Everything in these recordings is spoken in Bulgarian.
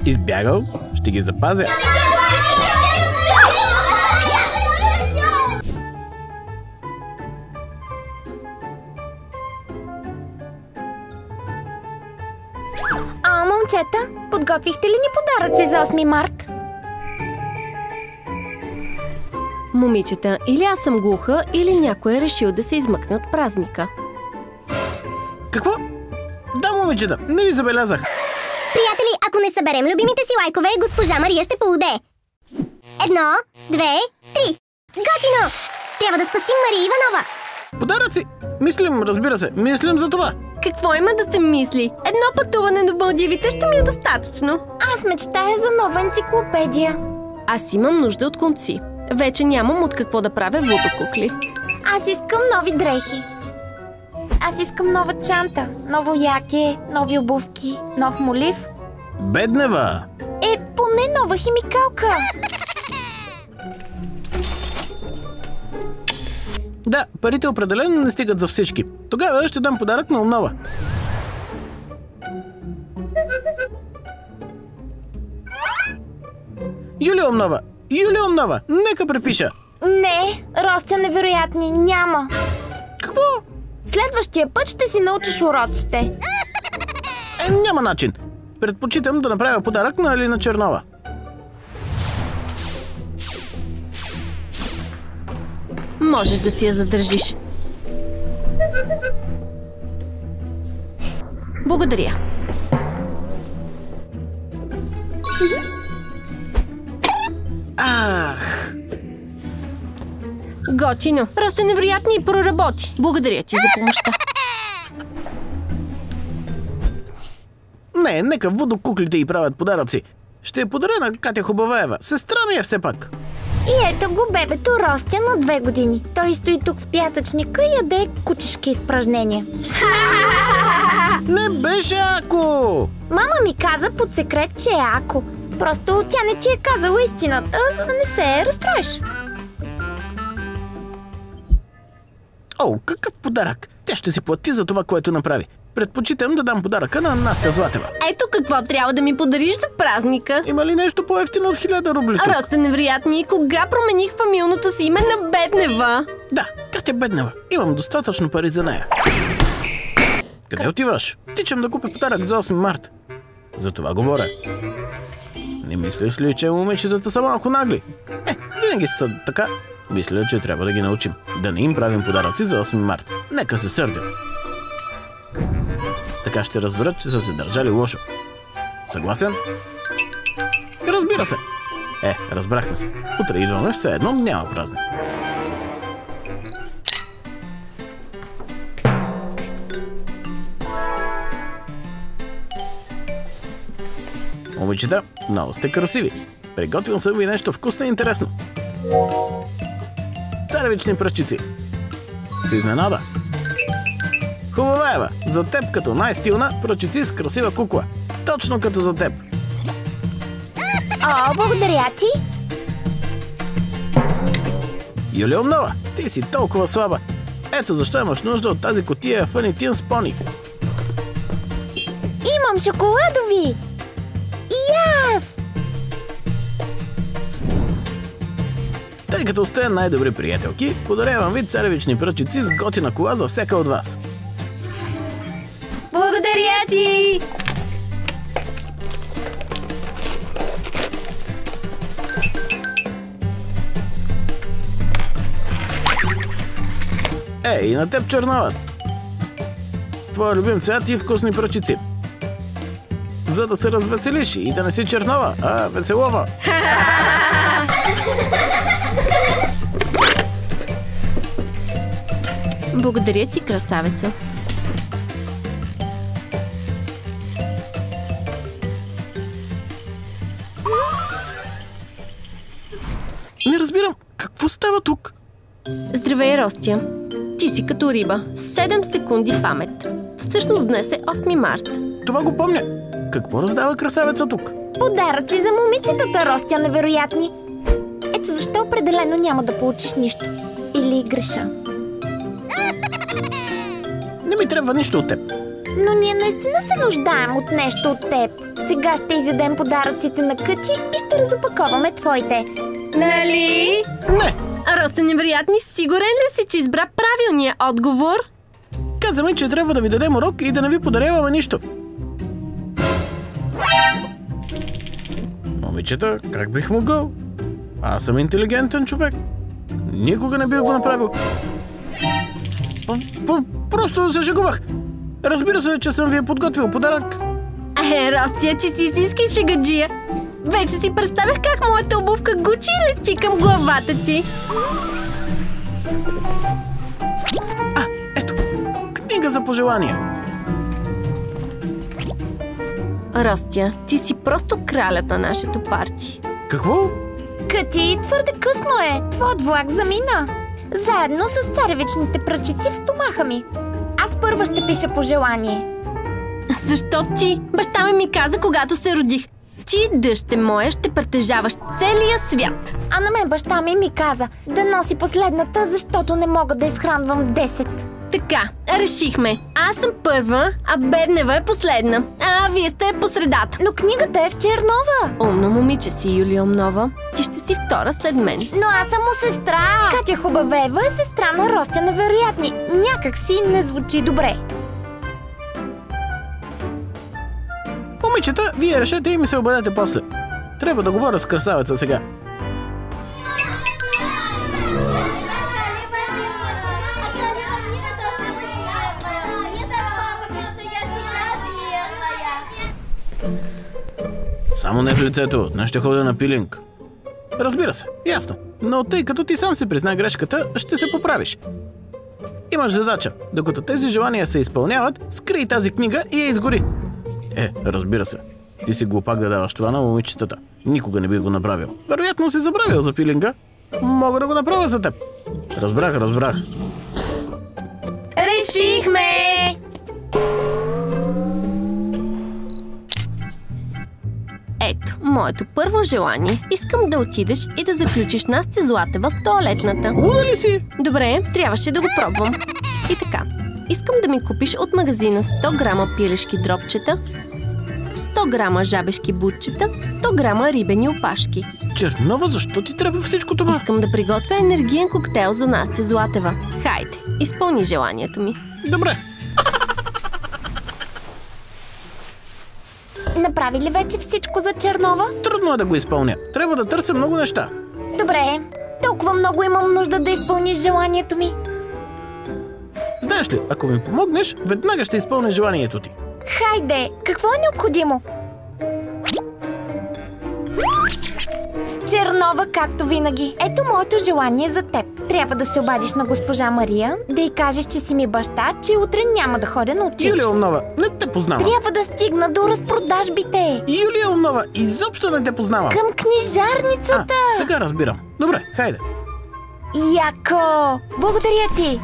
Избягал, ще ги запазя. Момчета, подготвихте ли ни подаръци за 8 март? Момичета, или аз съм глуха, или някой е решил да се измъкне от празника. Какво? Да, момичета, не ви забелязах. Приятели, ако не съберем любимите си лайкове, госпожа Мария ще полудее. 1, 2, 3. Готино! Трябва да спасим Мария Иванова. Подаръци! Мислим, разбира се, мислим за това. Какво има да се мисли? Едно пътуване до Малдивите ще ми е достатъчно. Аз мечтая за нова енциклопедия. Аз имам нужда от конци. Вече нямам от какво да правя водокукли. Аз искам нови дрехи. Аз искам нова чанта, ново яке, нови обувки, нов молив. Беднева! Поне нова химикалка. Да, парите определено не стигат за всички. Тогава ще дам подарък на Умнова. Юлия Умнова! Юлия Умнова! Нека препиша! Не, Ростя невероятни, няма. Какво? Следващия път ще си научиш уроците. Няма начин. Предпочитам да направя подарък на Алина Чернова. Можеш да си я задържиш. Благодаря. Ах! Готино. Просто невероятно и проработи. Благодаря ти за помощта. Не, нека водокуклите й правят подаръци. Ще я подаря на Катя Хубаваева. Сестра ми е все пак. И ето го бебето Ростя на 2 години. Той стои тук в пясъчника и яде кучешки изпражнения. Не беше Ако! Мама ми каза под секрет, че е Ако. Просто тя не ти е казала истината, за да не се разстроиш. О, какъв подарък! Тя ще си плати за това, което направи. Предпочитам да дам подаръка на Настя Златева. Ето какво трябва да ми подариш за празника. Има ли нещо по-евтино от 1000 рубли тук? Росте невероятни. Кога промених фамилното си име на Беднева? Да, Катя Беднева. Имам достатъчно пари за нея. Къде отиваш? Тичам да купя подарък за 8 март. За това говоря. Не мислиш ли, че момичетата са малко нагли? Винаги са така. Мисля, че трябва да ги научим. Да не им правим подаръци за 8 март. Нека се сърдят. Така ще разберат, че са се държали лошо. Съгласен? Разбира се! Разбрахме се. Утре идваме, все едно няма празник. Момичета, много сте красиви. Приготвил съм ви нещо вкусно и интересно. Царевични пръчици. С изненада. Хубаваева, за теб като най-стилна пръчици с красива кукла. Точно като за теб. О, благодаря ти. Юлия Умнова, ти си толкова слаба. Ето защо имаш нужда от тази кутия Funny Tunes Pony. Имам шоколадови. И аз. Тъй като сте най-добри приятелки, подарявам ви царевични пръчици с готина кола за всяка от вас. Благодаря ти! И на теб, Чернова. Твоя любим цвят и вкусни пръчици. За да се развеселиш и да не си Чернова, а Веселова. Благодаря ти, красавица. Не разбирам, какво става тук? Здравей, Ростя. Ти си като риба. 7 секунди памет. Всъщност днес е 8 март. Това го помня. Какво раздава красавеца тук? Подаръци за момичетата, Ростя невероятни. Ето защо определено няма да получиш нищо. Или греша. Не ми трябва нищо от теб. Но ние наистина се нуждаем от нещо от теб. Сега ще изядем подаръците на Къти и ще разопаковаме твоите. Нали? Не! Росте невероятни, сигурен ли си, че избра правилния отговор? Казваме, че трябва да ви дадем урок и да не ви подаряваме нищо. Момичета, как бих могъл? Аз съм интелигентен човек. Никога не бих го направил. Просто се шегувах. Разбира се, че съм ви подготвил подарък. Ростия, ти си истински шегаджия. Вече си представях как моята обувка Гучи лети към главата ти. Ето, книга за пожелания. Ростия, ти си просто кралят на нашето парти. Какво? Къти, твърде късно е. Твоят влак замина. Заедно с царевичните пръчици в стомаха ми. Аз първа ще пиша пожелание. Защо ти? Баща ми каза, когато се родих. Ти, дъще моя, ще притежаваш целия свят. А на мен баща ми каза да носи последната, защото не мога да изхранвам 10. Така, решихме. Аз съм първа, а Беднева е последна. А вие сте по средата. Но книгата е в Чернова. Умно момиче си, Юлия Омнова. Ти ще си втора след мен. Но аз съм му сестра. Катя Хубавева е сестра на Ростя Невероятни. Някак си не звучи добре. Момичета, вие решете и ми се обадете после. Трябва да говоря с красавеца сега. Само не в лицето, днес ще ходя на пилинг. Разбира се, ясно. Но тъй като ти сам си призна грешката, ще се поправиш. Имаш задача. Докато тези желания се изпълняват, скрий тази книга и я изгори. Разбира се. Ти си глупак да даваш това на момичетата. Никога не би го направил. Вероятно си забравил за пилинга. Мога да го направя за теб. Разбрах. Решихме! Ето, моето първо желание. Искам да отидеш и да заключиш Настя Златева в тоалетната. Луда ли си? Добре, трябваше да го пробвам. И така, искам да ми купиш от магазина 100 грама пилешки дропчета, 100 грама жабешки бутчета, 100 грама рибени опашки. Чернова, защо ти трябва всичко това? Искам да приготвя енергиен коктейл за Настя Златева. Хайде, изпълни желанието ми. Добре. Направи ли вече всичко за Чернова? Трудно е да го изпълня. Трябва да търся много неща. Добре, толкова много имам нужда да изпълниш желанието ми. Знаеш ли, ако ми помогнеш, веднага ще изпълня желанието ти. Хайде, какво е необходимо? Чернова, както винаги. Ето моето желание за теб. Трябва да се обадиш на госпожа Мария, да й кажеш, че си ми баща, че утре няма да ходя на училище. Юлия Омнова, не те познавам. Трябва да стигна до разпродажбите. Юлия Омнова, изобщо не те познавам. Към книжарницата. Сега разбирам. Добре, хайде. Яко! Благодаря ти.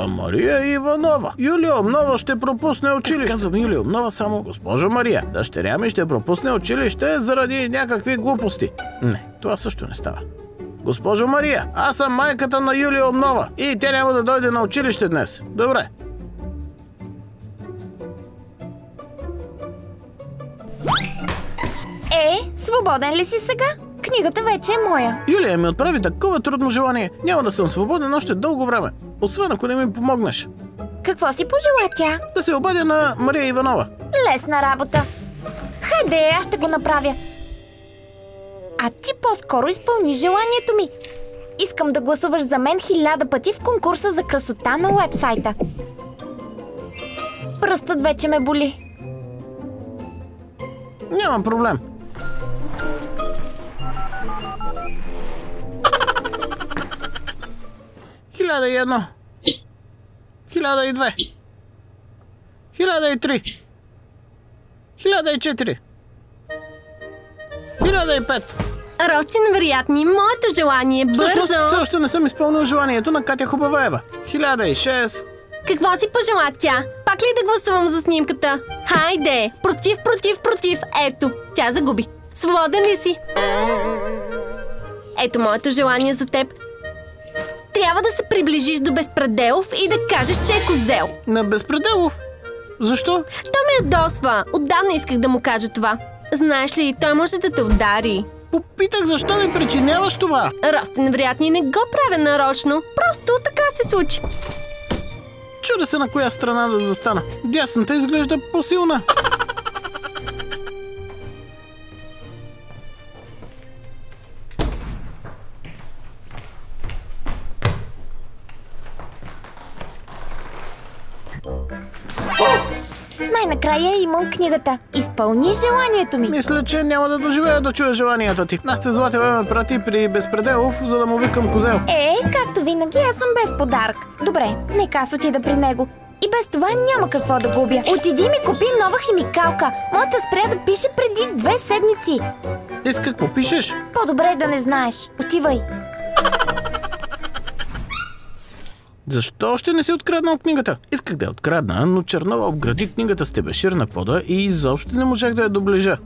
Мария Иванова. Юлия Омнова ще пропусне училище. Казвам Юлия Омнова само. Госпожо Мария, дъщеря ми ще пропусне училище заради някакви глупости. Не, това също не става. Госпожо Мария, аз съм майката на Юлия Омнова и тя няма да дойде на училище днес. Добре. Свободен ли си сега? Книгата вече е моя. Юлия ми отправи такова трудно желание. Няма да съм свободен още дълго време. Освен ако не ми помогнеш. Какво си пожела тя? Да се обадя на Мария Иванова. Лесна работа. Хайде, аз ще го направя. А ти по-скоро изпълни желанието ми. Искам да гласуваш за мен 1000 пъти в конкурса за красота на уебсайта. Пръстът вече ме боли. Нямам проблем. Хиляда и едно. 1002. 1003. 1004. 1005. Рости невероятни, моето желание е бързо. Всъщност, все още не съм изпълнил желанието на Катя Хубавева. 1006. Какво си пожела тя? Пак ли да гласувам за снимката? Хайде! Против! Ето, тя загуби. Свободен ли си? Ето моето желание за теб. Трябва да се приближиш до Безпределов и да кажеш, че е козел. На Безпределов? Защо? Що ме ядосва? Отдавна исках да му кажа това. Знаеш ли, той може да те удари. Попитах защо ми причиняваш това. Росте невероятни, не го правя нарочно. Просто така се случи. Чудя се на коя страна да застана. Дясната изглежда по-силна. Най-накрая имам книгата. Изпълни желанието ми. Мисля, че няма да доживея да чуя желанията ти. Настя Златева ме прати при Безпределов, за да му викам козел. Както винаги, аз съм без подарък. Добре, нека аз отида при него. И без това няма какво да губя. Отиди ми купи нова химикалка. Моята спря да пише преди 2 седмици. С какво пишеш? По-добре е да не знаеш. Отивай. Защо още не си откраднал книгата? Исках да я открадна, но Чернова обгради книгата с тебешир на пода и изобщо не можах да я доближа.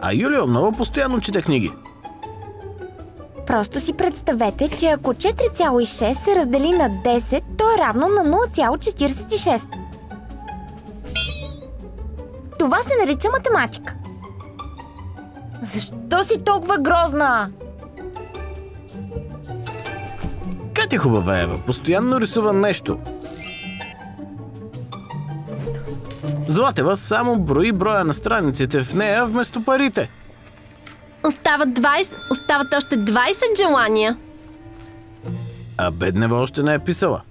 А Юлия много постоянно чете книги. Просто си представете, че ако 4,6 се раздели на 10, то е равно на 0,46. Това се нарича математика. Защо си толкова грозна? Катя хубава Ева, постоянно рисува нещо. Златева само брои броя на страниците в нея вместо парите. Остават още 20 желания. А Беднева още не е писала.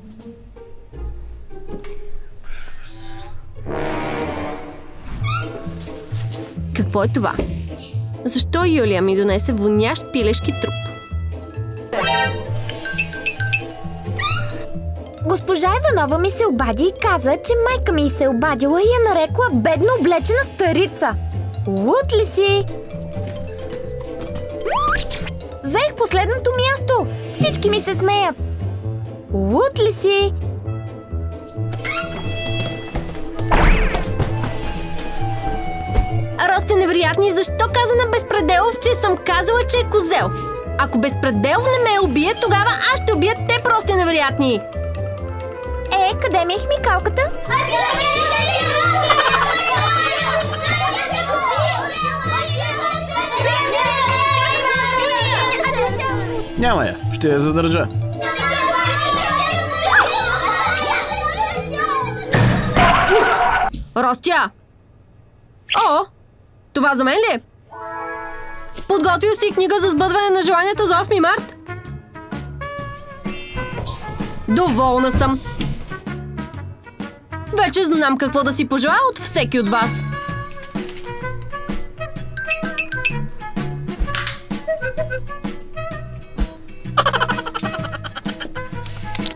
Какво е това? Защо Юлия ми донесе вонящ пилешки труп? Госпожа Иванова ми се обади и каза, че майка ми се е обадила и я нарекла бедно облечена старица. Луд ли си? Заех последното място. Всички ми се смеят. Луд ли си? Росте невероятни, защо каза на Безпределов, че съм казала, че е козел? Ако Безпределов не ме убие, тогава аз ще убия те, просто невероятни. Къде ми е химикалката? Няма я, ще я задържа. Ростя! О, това за мен ли е? Подготвил си книга за сбъдване на желанията за 8 март? Доволна съм. Вече знам какво да си пожелая от всеки от вас.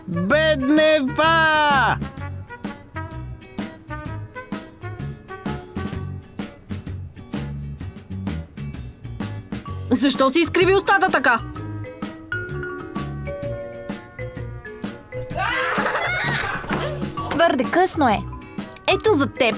Беднева! Защо си изкриви устата така? Твърде късно е. Ето за теб.